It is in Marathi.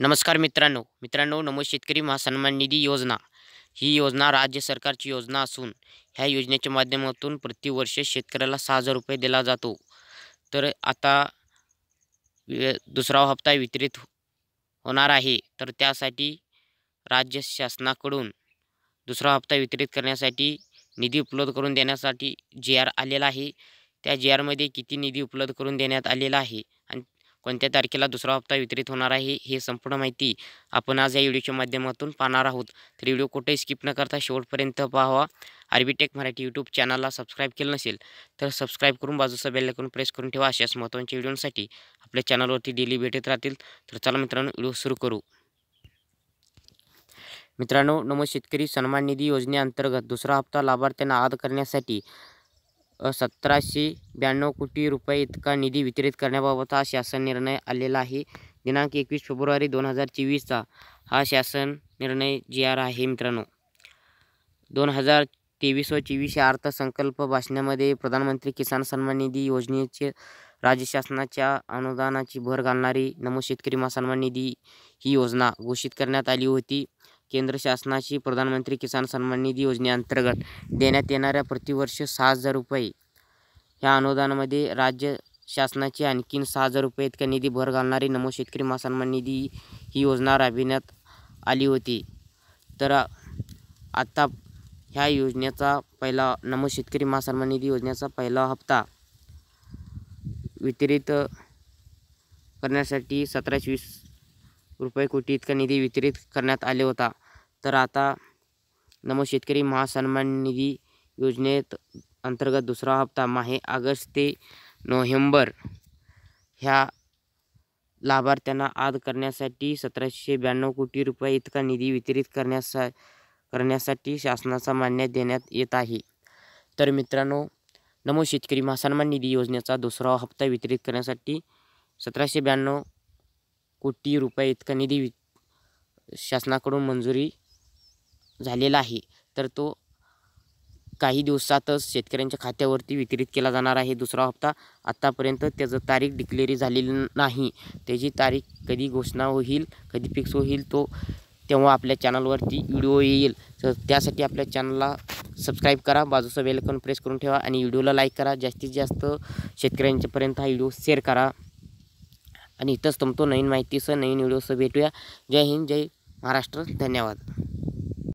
नमस्कार मित्रांनो नमो शेतकरी महासन्मान निधी योजना ही योजना राज्य सरकारची योजना असून ह्या योजनेच्या माध्यमातून प्रतिवर्ष शेतकऱ्याला 6,000 रुपये दिला जातो. तर आता दुसरा हप्ता वितरित होणार आहे. तर त्यासाठी राज्य शासनाकडून दुसरा हप्ता वितरित करण्यासाठी निधी उपलब्ध करून देण्यासाठी जी-आर आलेला आहे. त्या जी-आरमध्ये किती निधी उपलब्ध करून देण्यात आलेला आहे आणि कोणत्या तारखेला दुसरा हप्ता वितरित होणार आहे हे संपूर्ण माहिती आपण आज या व्हिडिओच्या माध्यमातून पाहणार आहोत. तर व्हिडिओ कुठेही स्किप न करता शेवटपर्यंत पाहावा. आरबीटेक मराठी यूट्यूब चॅनलला सबस्क्राईब केलं नसेल तर सबस्क्राईब करून बाजूचा बेल आयकॉन प्रेस करून ठेवा. अशाच महत्त्वाच्या व्हिडिओसाठी आपल्या चॅनलवरती डेली भेटत राहतील. तर चला मित्रांनो व्हिडिओ सुरू करू. मित्रांनो नमो शेतकरी सन्मान निधी योजनेअंतर्गत दुसरा हप्ता लाभार्थ्यांना आज करण्यासाठी 1,792 कोटी रुपये इतका निधी वितरित करण्याबाबतचा शासन निर्णय आलेला आहे. दिनांक 21 फेब्रुवारी 2024चा हा शासन निर्णय जी-आर आहे. मित्रांनो 2023 व 24 या अर्थसंकल्प भाषणामध्ये प्रधानमंत्री किसान सन्मान निधी योजनेचे राज्य शासनाच्या अनुदानाची भर घालणारी नमो शेतकरी महासन्मान निधी ही योजना घोषित करण्यात आली होती. केंद्र शासनाची प्रधानमंत्री किसान सन्मान निधी योजनेअंतर्गत देण्यात येणाऱ्या प्रतिवर्ष 6,000 रुपये ह्या अनुदानामध्ये राज्य शासनाची आणखीन 6,000 रुपये इतका निधी भर घालणारी नमो शेतकरी महासन्मान निधी ही योजना राबविण्यात आली होती. तर आता ह्या योजनेचा पहिला नमो शेतकरी महासन्मान निधी योजनेचा पहिला हप्ता वितरित करण्यासाठी 1720 रुपये कोटी इतका निधी वितरित करण्यात आले होता. तर आता नमो शेतकरी महासन्मान निधी योजनेत अंतर्गत दुसरा हप्ता माहे ऑगस्ट ते नोव्हेंबर ह्या लाभार्थ्यांना आज करण्यासाठी 1,792 कोटी रुपये इतका निधी वितरित करण्यासाठी शासनाचा मान्यता देण्यात येत आहे. तर मित्रांनो नमो शेतकरी महासन्मान निधी योजनेचा दुसरा हप्ता वितरित करण्यासाठी 1,792 कोटी रुपये इतका निधी शासनाकडून मंजुरी झालेला आहे. तर तो काही दिवसातच शेतकऱ्यांच्या खात्यावरती वितरित केला जाणार आहे. दुसरा हप्ता आत्तापर्यंत त्याचं तारीख डिक्लेअरी झालेली नाही. त्याची तारीख कधी घोषणा होईल, कधी फिक्स होईल तेव्हा आपल्या चॅनलवरती व्हिडिओ येईल. तर त्यासाठी आपल्या चॅनलला सबस्क्राईब करा, बाजूचा बेल आयकॉन प्रेस करून ठेवा आणि व्हिडिओला लाईक करा. जास्तीत जास्त शेतकऱ्यांच्यापर्यंत हा व्हिडिओ शेअर करा आणि इथंच थांबतो. नवीन माहितीसह नवीन व्हिडिओसह भेटूया. जय हिंद, जय महाराष्ट्र. धन्यवाद.